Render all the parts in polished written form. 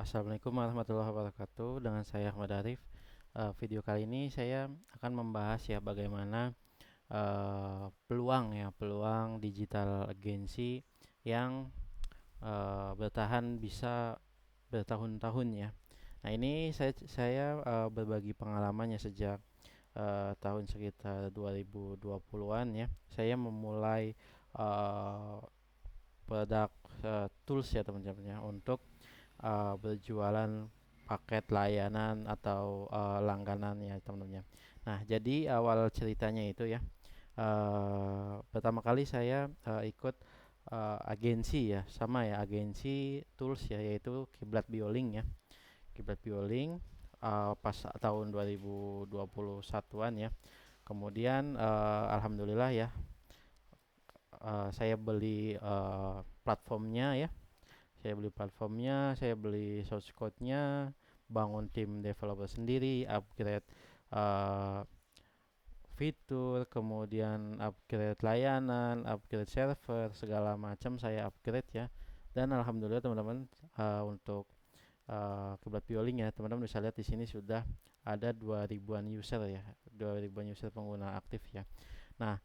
Assalamualaikum warahmatullahi wabarakatuh. Dengan saya Ahmad Arif. Video kali ini saya akan membahas ya bagaimana peluang digital agency yang bertahan bisa bertahun-tahun ya. Nah ini saya berbagi pengalamannya sejak tahun sekitar 2020-an ya. Saya memulai uh, produk tools ya teman-teman ya untuk berjualan paket layanan atau langganan ya teman-teman ya. Nah, jadi awal ceritanya itu ya, pertama kali saya ikut agensi ya, sama ya agensi tools ya, yaitu Kiblat Bioling ya. Kiblat Bioling pas tahun 2021-an ya. Kemudian alhamdulillah ya, saya beli platformnya ya, saya beli source code-nya, bangun tim developer sendiri, upgrade uh, fitur, kemudian upgrade layanan, upgrade server, segala macam saya upgrade ya. Dan alhamdulillah teman-teman, untuk Kiblat Bioling ya, teman-teman bisa lihat di sini sudah ada 2000-an user ya, 2000-an user pengguna aktif ya. Nah,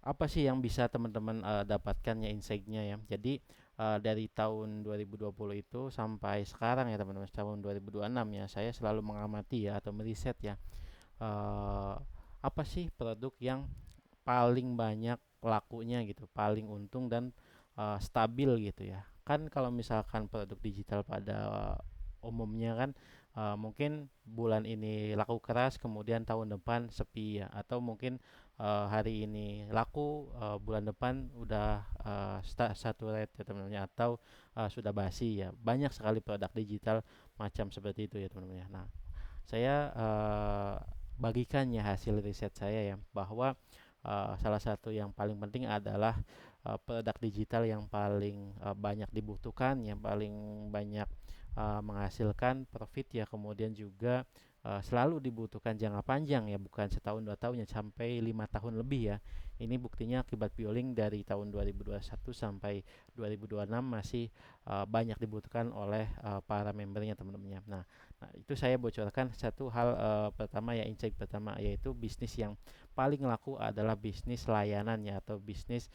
apa sih yang bisa teman-teman dapatkan ya insight-nya ya. Jadi dari tahun 2020 itu sampai sekarang ya teman-teman, tahun 2026 ya, saya selalu mengamati ya atau meriset ya, eh, apa sih produk yang paling banyak lakunya gitu, paling untung dan stabil gitu ya. Kan kalau misalkan produk digital pada umumnya kan mungkin bulan ini laku keras, kemudian tahun depan sepi ya, atau mungkin hari ini laku, bulan depan udah saturate ya teman-teman ya, atau sudah basi ya. Banyak sekali produk digital macam seperti itu ya teman-teman ya. Nah, saya bagikan ya hasil riset saya ya, bahwa salah satu yang paling penting adalah produk digital yang paling banyak dibutuhkan, yang paling banyak menghasilkan profit ya, kemudian juga selalu dibutuhkan jangka panjang ya, bukan setahun dua tahun ya, sampai 5 tahun lebih ya. Ini buktinya akibat Bioling dari tahun 2021 sampai 2026 masih banyak dibutuhkan oleh para membernya teman-temannya. Nah, itu saya bocorkan satu hal pertama ya, insight pertama, yaitu bisnis yang paling laku adalah bisnis layanan ya, atau bisnis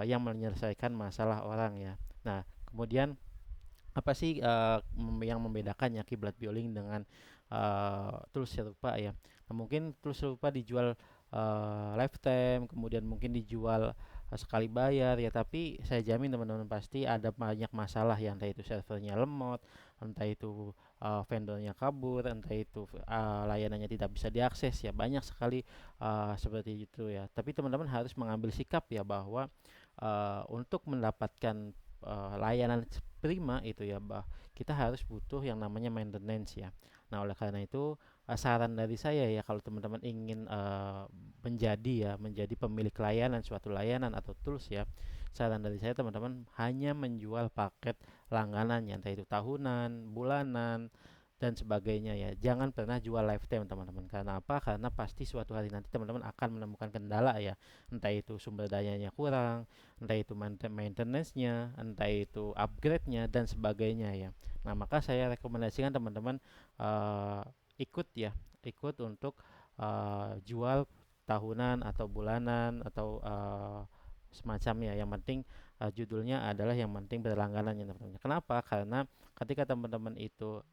yang menyelesaikan masalah orang ya. Nah, kemudian apa sih yang membedakannya Kiblat Bioling dengan tools serupa ya? Nah, mungkin tools serupa dijual lifetime, kemudian mungkin dijual sekali bayar ya, tapi saya jamin teman-teman pasti ada banyak masalah ya, entah itu servernya lemot, entah itu vendornya kabur, entah itu layanannya tidak bisa diakses ya, banyak sekali seperti itu ya. Tapi teman-teman harus mengambil sikap ya, bahwa untuk mendapatkan layanan prima itu ya, kita harus butuh yang namanya maintenance ya. Nah, oleh karena itu saran dari saya ya, kalau teman-teman ingin menjadi pemilik layanan, suatu layanan atau tools ya, saran dari saya teman-teman hanya menjual paket langganan ya, entah itu tahunan, bulanan, dan sebagainya ya. Jangan pernah jual lifetime teman-teman. Karena apa? Karena pasti suatu hari nanti teman-teman akan menemukan kendala ya. Entah itu sumber dayanya kurang, entah itu maintenance-nya, entah itu upgrade-nya dan sebagainya ya. Nah, maka saya rekomendasikan teman-teman uh, ikut ya, ikut untuk jual tahunan atau bulanan atau semacamnya. Yang penting judulnya adalah yang penting berlangganan ya teman-teman. Kenapa? Karena ketika teman-teman itu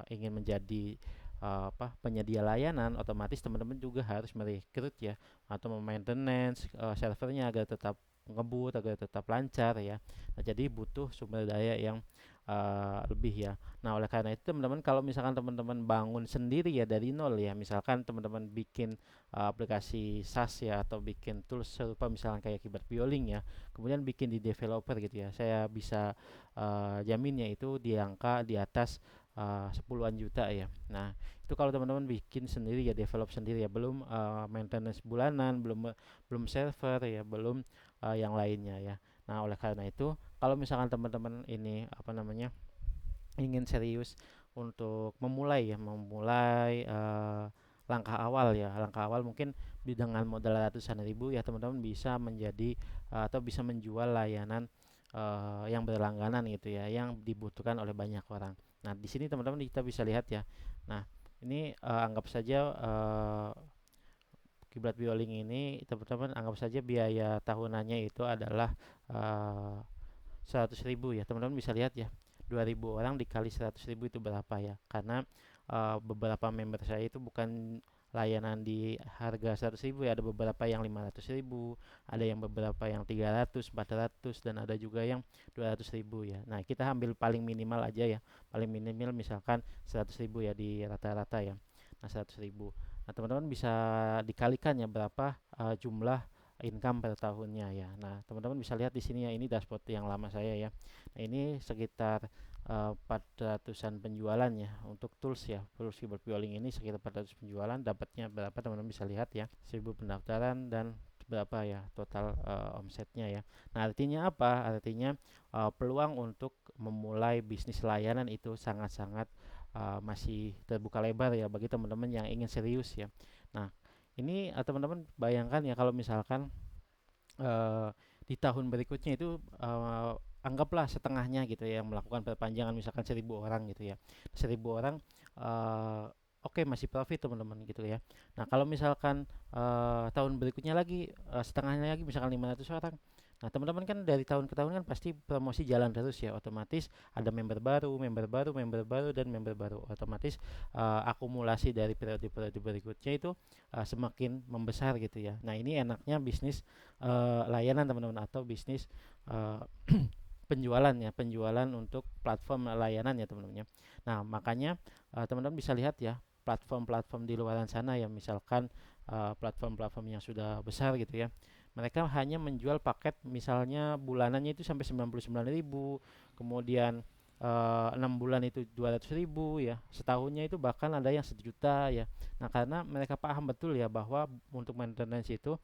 ingin menjadi penyedia layanan, otomatis teman-teman juga harus merekrut ya, atau memaintenance servernya agar tetap ngebut, agar tetap lancar ya. Nah, jadi butuh sumber daya yang lebih ya. Nah, oleh karena itu teman-teman, kalau misalkan teman-teman bangun sendiri ya dari nol ya, misalkan teman-teman bikin aplikasi SaaS ya, atau bikin tools serupa misalkan kayak Kiblat Bioling ya, kemudian bikin di developer gitu ya, saya bisa jaminnya itu di angka di atas 10-an juta ya. Nah, itu kalau teman-teman bikin sendiri ya, develop sendiri ya, belum maintenance bulanan, belum belum server ya, belum yang lainnya ya. Nah, oleh karena itu, kalau misalkan teman-teman ini apa namanya, ingin serius untuk memulai langkah awal ya, langkah awal mungkin dengan modal ratusan ribu ya, teman-teman bisa menjadi atau bisa menjual layanan yang berlangganan gitu ya, yang dibutuhkan oleh banyak orang. Nah, di sini teman-teman kita bisa lihat ya. Nah, ini anggap saja kiblat Bioling ini teman-teman anggap saja biaya tahunannya itu adalah 100.000 ya. Teman-teman bisa lihat ya, 2.000 orang dikali 100.000 itu berapa ya, karena beberapa member saya itu bukan layanan di harga 100.000 ya, ada beberapa yang 500.000, ada yang beberapa yang 300, 400, dan ada juga yang 200.000 ya. Nah, kita ambil paling minimal aja ya, paling minimal misalkan 100.000 ya di rata-rata ya. Nah, 100.000. Nah, teman-teman bisa dikalikan ya berapa jumlah income per tahunnya ya. Nah, teman-teman bisa lihat di sini ya, ini dashboard yang lama saya ya. Nah, ini sekitar 400-an penjualan ya untuk tools ya. Tools keyboard Bioling ini sekitar 400 penjualan, dapatnya berapa teman-teman bisa lihat ya. 1000 pendaftaran dan berapa ya total omsetnya ya. Nah, artinya apa? Artinya peluang untuk memulai bisnis layanan itu sangat-sangat masih terbuka lebar ya bagi teman-teman yang ingin serius ya. Nah, ini teman-teman bayangkan ya kalau misalkan eh, di tahun berikutnya itu anggaplah setengahnya gitu ya yang melakukan perpanjangan, misalkan 1.000 orang gitu ya. 1.000 orang eh, oke, masih profit teman-teman gitu ya. Nah, kalau misalkan tahun berikutnya lagi setengahnya lagi misalkan 500 orang. Nah, teman-teman kan dari tahun ke tahun kan pasti promosi jalan terus ya, otomatis ada member baru, member baru, member baru, dan member baru. Otomatis akumulasi dari periode-periode berikutnya itu semakin membesar gitu ya. Nah, ini enaknya bisnis layanan teman-teman, atau bisnis uh, penjualan ya, penjualan untuk platform layanan ya teman-teman ya. Nah, makanya teman-teman bisa lihat ya platform-platform di luar sana ya, misalkan platform-platform yang sudah besar gitu ya, mereka hanya menjual paket misalnya bulanannya itu sampai 99.000, kemudian 6 bulan itu 200.000 ya, setahunnya itu bahkan ada yang 1 juta ya. Nah, karena mereka paham betul ya bahwa untuk maintenance itu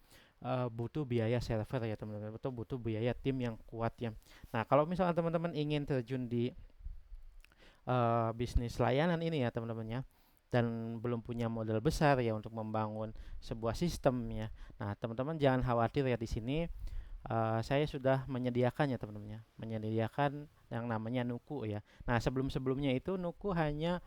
butuh biaya server ya teman-teman, atau butuh biaya tim yang kuat ya. Nah, kalau misalnya teman-teman ingin terjun di bisnis layanan ini ya teman-teman ya, dan belum punya modal besar ya untuk membangun sebuah sistem ya. Nah, teman-teman jangan khawatir ya, di sini saya sudah menyediakan ya teman-teman ya, menyediakan yang namanya Nuku ya. Nah, sebelum-sebelumnya itu Nuku hanya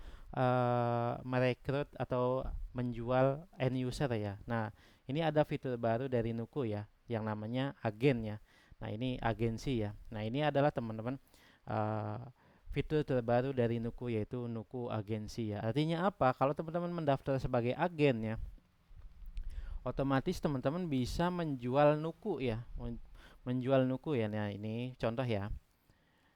merekrut atau menjual end user ya. Nah, ini ada fitur baru dari Nuku ya, yang namanya agen ya. Nah, ini agensi ya. Nah, ini adalah teman-teman uh, fitur terbaru dari Nuku, yaitu Nuku agensi ya. Artinya apa? Kalau teman-teman mendaftar sebagai agen ya, otomatis teman-teman bisa menjual Nuku ya, menjual Nuku ya. Nah, ini contoh ya.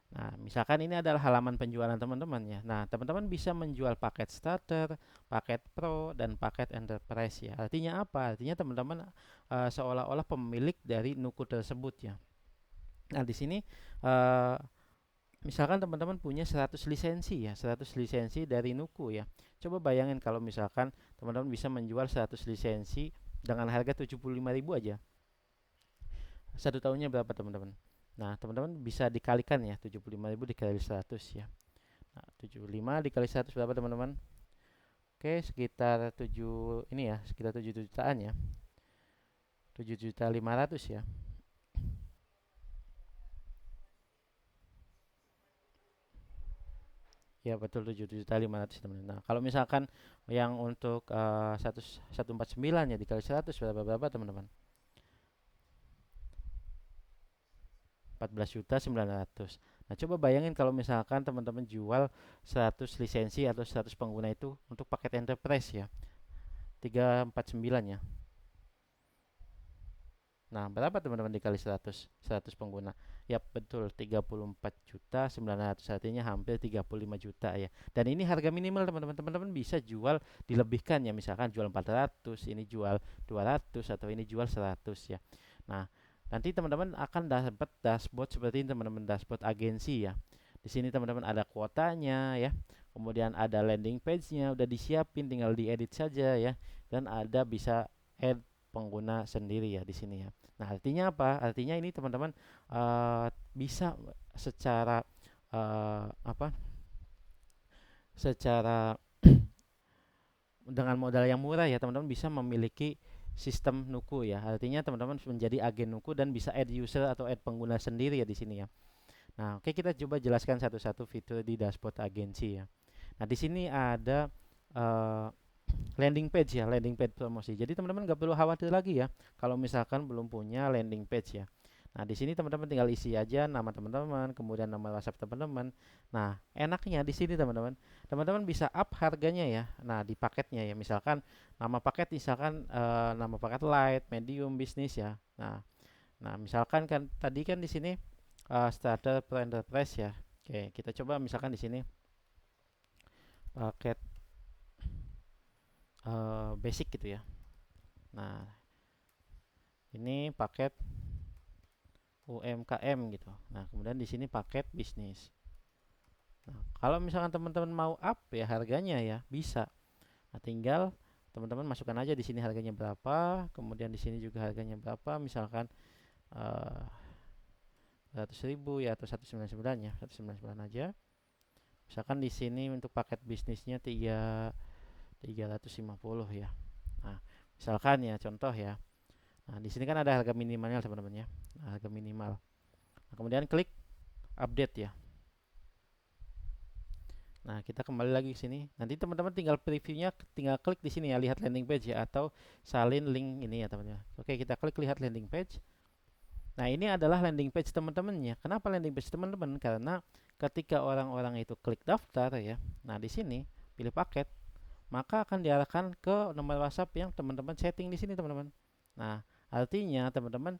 Nah, misalkan ini adalah halaman penjualan teman-teman ya. Nah, teman-teman bisa menjual paket starter, paket pro, dan paket enterprise ya. Artinya apa? Artinya teman-teman seolah-olah pemilik dari Nuku tersebut ya. Nah, di sini uh, misalkan teman-teman punya 100 lisensi ya, 100 lisensi dari Nuku ya. Coba bayangin kalau misalkan teman-teman bisa menjual 100 lisensi dengan harga 75.000 aja. Satu tahunnya berapa teman-teman? Nah, teman-teman bisa dikalikan ya, 75.000 dikali 100 ya. Nah, 75 dikali 100 berapa teman-teman? Oke, sekitar 7 ini ya, sekitar 7 jutaan ya. 7.500.000 ya. Ya betul, 7.500.000 teman-teman. Nah, kalau misalkan yang untuk 149 ya dikali 100 berapa berapa teman-teman? 14.900.000. Nah, coba bayangin kalau misalkan teman-teman jual 100 lisensi atau 100 pengguna itu untuk paket enterprise ya. 349 ya. Nah, berapa teman-teman dikali 100? 100 pengguna. Ya, betul, 34.900.000, artinya hampir 35 juta ya. Dan ini harga minimal teman-teman. Teman-teman bisa jual dilebihkan ya, misalkan jual 400, ini jual 200, atau ini jual 100 ya. Nah, nanti teman-teman akan dapat dashboard seperti ini teman-teman, dashboard agensi ya. Di sini teman-teman ada kuotanya ya. Kemudian ada landing page-nya udah disiapin, tinggal diedit saja ya. Dan ada bisa add pengguna sendiri ya di sini ya. Nah, artinya apa? Artinya ini teman-teman bisa secara apa? Secara dengan modal yang murah ya, teman-teman bisa memiliki sistem Nuku ya. Artinya teman-teman menjadi agen Nuku dan bisa add user atau add pengguna sendiri ya di sini ya. Nah, oke, kita coba jelaskan satu-satu fitur di dashboard agensi ya. Nah, di sini ada eh, landing page ya, landing page promosi. Jadi teman-teman nggak perlu khawatir lagi ya kalau misalkan belum punya landing page ya. Nah, di sini teman-teman tinggal isi aja nama teman-teman, kemudian nama WhatsApp teman-teman. Nah, enaknya di sini teman-teman, teman-teman bisa up harganya ya. Nah, di paketnya ya, misalkan nama paket misalkan nama paket light, medium, bisnis ya. Nah, misalkan kan tadi kan di sini starter pro enterprise ya. Oke, kita coba misalkan di sini paket basic gitu ya. Nah, ini paket UMKM gitu. Nah, kemudian di sini paket bisnis. Nah, kalau misalkan teman-teman mau up ya harganya ya bisa. Nah, tinggal teman-teman masukkan aja di sini harganya berapa, kemudian di sini juga harganya berapa, misalkan eh 100.000 ya atau 199 ya, 199 aja. Misalkan di sini untuk paket bisnisnya 350 ya. Nah, misalkan ya contoh ya. Nah, di sini kan ada harga minimalnya teman-teman ya. Nah, harga minimal. Nah, kemudian klik update ya. Nah, kita kembali lagi ke sini. Nanti teman-teman tinggal previewnya, tinggal klik di sini ya, lihat landing page ya, atau salin link ini ya teman-teman. Oke, kita klik lihat landing page. Nah, ini adalah landing page teman-temannya. Kenapa landing page teman-teman? Karena ketika orang-orang itu klik daftar ya, nah di sini pilih paket, maka akan diarahkan ke nomor WhatsApp yang teman-teman setting di sini teman-teman. Nah, artinya teman-teman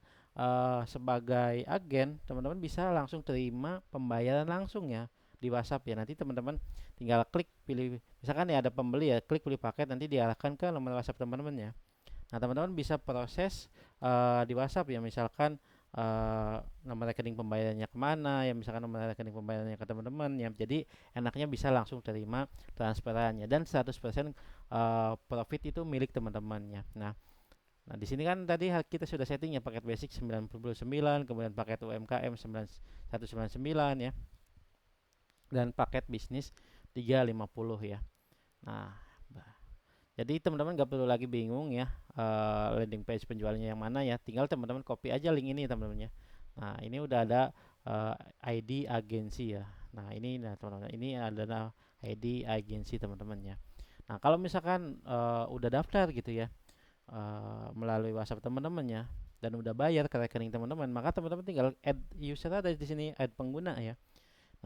sebagai agen, teman-teman bisa langsung terima pembayaran langsung ya di WhatsApp ya. Nanti teman-teman tinggal klik pilih, misalkan ya ada pembeli ya, klik pilih paket, nanti diarahkan ke nomor WhatsApp teman-teman ya. Nah, teman-teman bisa proses di WhatsApp ya, misalkan nomor rekening pembayarannya kemana ya, misalkan nomor rekening pembayarannya ke teman-teman ya. Jadi enaknya bisa langsung terima transferannya dan 100% profit itu milik teman-temannya. Nah, di sini kan tadi kita sudah setting ya paket basic 99, kemudian paket UMKM 199 ya, dan paket bisnis 350 ya. Nah, jadi teman-teman nggak perlu lagi bingung ya landing page penjualnya yang mana ya. Tinggal teman-teman copy aja link ini teman-teman ya. Nah, ini udah ada ID agensi ya. Nah, ini nah teman-teman, ini adalah ID agensi teman-teman ya. Nah, kalau misalkan udah daftar gitu ya melalui WhatsApp teman-teman ya dan udah bayar ke rekening teman-teman, maka teman-teman tinggal add user ada di sini, add pengguna ya.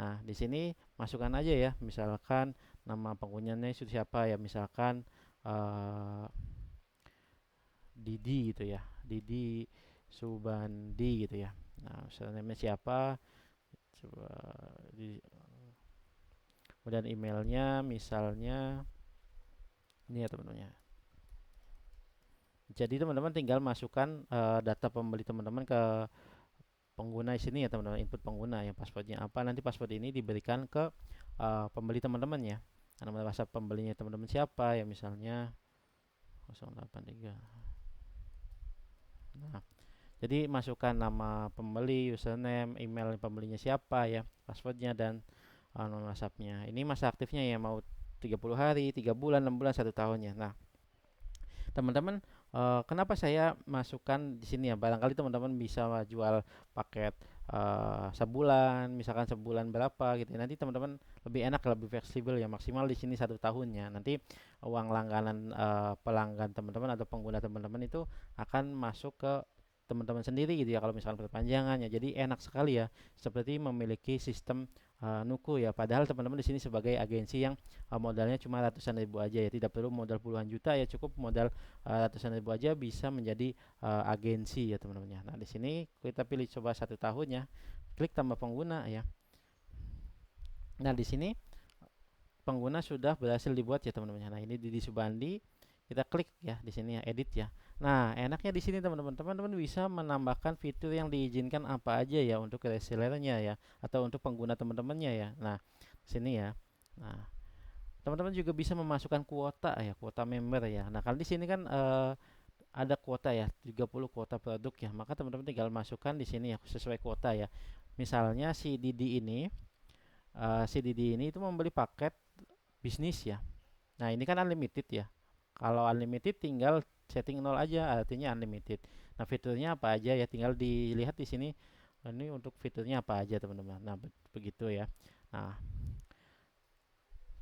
Nah, di sini masukkan aja ya, misalkan nama penggunanya itu siapa ya, misalkan eh Didi gitu ya, Didi Subandi gitu ya. Nah, username siapa? Coba di, kemudian emailnya misalnya ini ya teman-teman ya. Jadi teman-teman tinggal masukkan data pembeli teman-teman ke pengguna di sini ya teman-teman, input pengguna yang passwordnya apa, nanti password ini diberikan ke pembeli teman-teman ya. Nah, nomor WhatsApp pembelinya teman-teman siapa ya, misalnya 083. Nah, jadi masukkan nama pembeli, username, email pembelinya siapa ya, passwordnya dan nomor WhatsAppnya. Ini masa aktifnya ya mau 30 hari, 3 bulan, 6 bulan, 1 tahun ya. Nah, teman-teman kenapa saya masukkan di sini ya? Barangkali teman-teman bisa jual paket sebulan, misalkan sebulan berapa gitu. Nanti teman-teman lebih enak, lebih fleksibel ya. Maksimal di sini 1 tahunnya. Nanti uang langganan pelanggan teman-teman atau pengguna teman-teman itu akan masuk ke teman-teman sendiri gitu ya kalau misalkan perpanjangannya. Jadi enak sekali ya, seperti memiliki sistem nuku ya. Padahal teman-teman di sini sebagai agensi yang modalnya cuma ratusan ribu aja ya, tidak perlu modal puluhan juta ya, cukup modal ratusan ribu aja bisa menjadi agensi ya teman-teman ya. Nah, di sini kita pilih coba 1 tahun ya, klik tambah pengguna ya. Nah, di sini pengguna sudah berhasil dibuat ya teman-teman. Nah, ini Didi Subandi, kita klik ya di sini ya, edit ya. Nah, enaknya di sini teman-teman, teman-teman bisa menambahkan fitur yang diizinkan apa aja ya untuk resellernya ya, atau untuk pengguna teman-temannya ya. Nah, sini ya. Nah, teman-teman juga bisa memasukkan kuota ya, kuota member ya. Nah, kalau di sini kan ada kuota ya, 30 kuota produk ya. Maka teman-teman tinggal masukkan di sini ya sesuai kuota ya. Misalnya si Didi ini itu membeli paket bisnis ya. Nah, ini kan unlimited ya. Kalau unlimited tinggal setting 0 aja, artinya unlimited. Nah, fiturnya apa aja ya, tinggal dilihat di sini Ini untuk fiturnya apa aja teman-teman. Nah, begitu ya. Nah,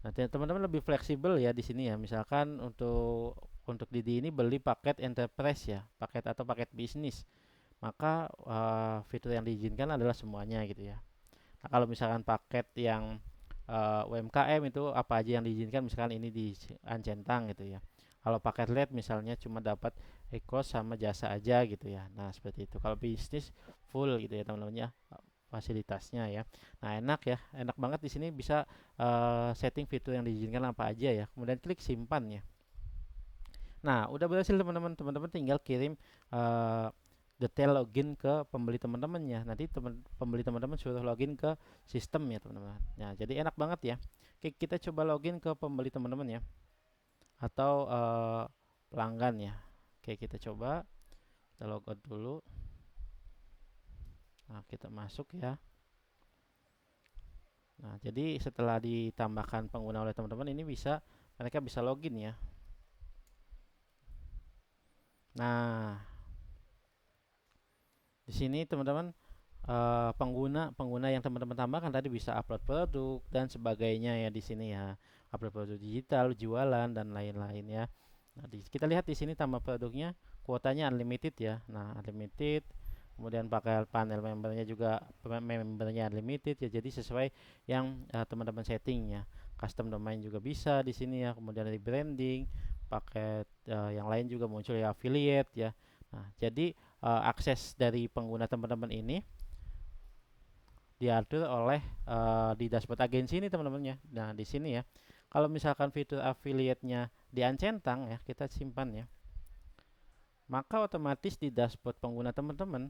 nanti teman-teman lebih fleksibel ya di sini ya. Misalkan untuk Didi ini beli paket enterprise ya, paket atau paket bisnis, maka fitur yang diizinkan adalah semuanya gitu ya. Nah, kalau misalkan paket yang UMKM itu apa aja yang diizinkan, misalkan ini di Ancentang gitu ya. Kalau paket LED misalnya cuma dapat e-kos sama jasa aja gitu ya. Nah, seperti itu. Kalau bisnis full gitu ya teman-teman ya, fasilitasnya ya. Nah, enak ya. Enak banget di sini bisa setting fitur yang diizinkan apa aja ya. Kemudian klik simpan ya. Nah, udah berhasil teman-teman. Teman-teman tinggal kirim eh, detail login ke pembeli teman-temannya. Nanti pembeli teman-teman suruh login ke sistem ya teman-teman. Nah, jadi enak banget ya. Oke, kita coba login ke pembeli teman-teman ya, atau pelanggan ya. Oke, kita coba. Kita logout dulu. Nah, kita masuk ya. Nah, jadi setelah ditambahkan pengguna oleh teman-teman ini mereka bisa login ya. Nah, di sini teman-teman pengguna yang teman-teman tambahkan tadi bisa upload produk dan sebagainya ya di sini ya. Upload produk digital, jualan dan lain-lain ya. Nah, kita lihat di sini tambah produknya, kuotanya unlimited ya. Nah, unlimited. Kemudian pakai panel membernya juga, membernya unlimited ya. Jadi sesuai yang teman-teman setting ya. Custom domain juga bisa di sini ya. Kemudian rebranding, paket yang lain juga muncul ya, affiliate ya. Nah, jadi akses dari pengguna teman-teman ini diatur oleh di dashboard agensi ini teman-teman ya. Nah, di sini ya. Kalau misalkan fitur affiliate-nya di Ancentang ya, kita simpan ya. Maka otomatis di dashboard pengguna teman-teman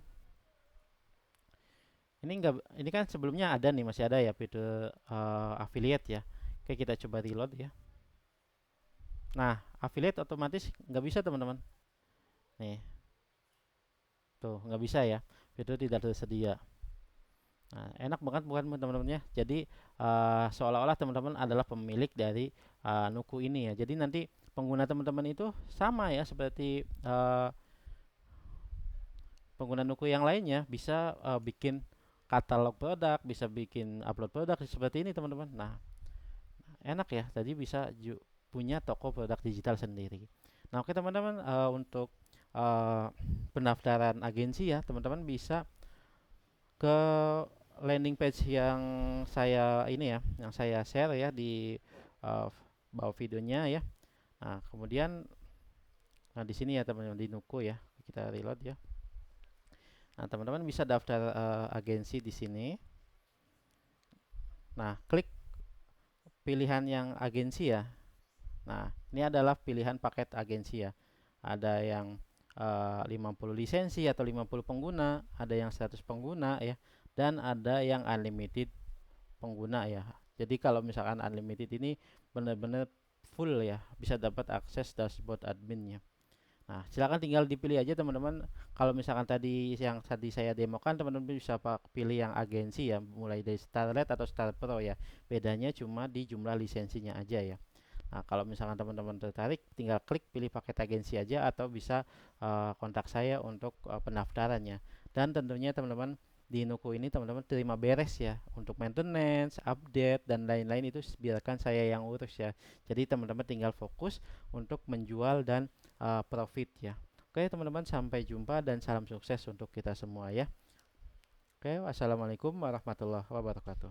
ini kan sebelumnya ada nih, masih ada ya fitur affiliate ya. Oke, kita coba reload ya. Nah, affiliate otomatis nggak bisa teman-teman. Nih, tuh nggak bisa ya. Fitur tidak tersedia. Nah, enak banget bukan teman-teman ya. Jadi seolah-olah teman-teman adalah pemilik dari Nuku ini ya. Jadi nanti pengguna teman-teman itu sama ya seperti pengguna Nuku yang lainnya, bisa bikin katalog produk, bisa bikin upload produk seperti ini teman-teman. Nah, enak ya. Tadi bisa punya toko produk digital sendiri. Nah, oke teman-teman, untuk pendaftaran agensi ya, teman-teman bisa ke landing page yang saya ini ya, yang saya share ya di uh, bawah videonya ya. Nah, kemudian di sini ya teman-teman di Nuku ya. Kita reload ya. Nah, teman-teman bisa daftar agensi di sini. Nah, klik pilihan yang agensi ya. Nah, ini adalah pilihan paket agensi ya. Ada yang 50 lisensi atau 50 pengguna, ada yang 100 pengguna ya, dan ada yang unlimited pengguna ya. Jadi kalau misalkan unlimited ini benar-benar full ya, bisa dapat akses dashboard adminnya. Nah, silakan tinggal dipilih aja teman-teman. Kalau misalkan tadi yang tadi saya demokan, teman-teman bisa pilih yang agensi ya, mulai dari Starlet atau Star Pro ya. Bedanya cuma di jumlah lisensinya aja ya. Nah, kalau misalkan teman-teman tertarik, tinggal klik pilih paket agensi aja atau bisa kontak saya untuk pendaftarannya. Dan tentunya teman-teman di Nuku ini teman-teman terima beres ya untuk maintenance, update dan lain-lain itu biarkan saya yang urus ya. Jadi teman-teman tinggal fokus untuk menjual dan profit ya. Oke teman-teman, sampai jumpa dan salam sukses untuk kita semua ya. Oke, wassalamualaikum warahmatullahi wabarakatuh.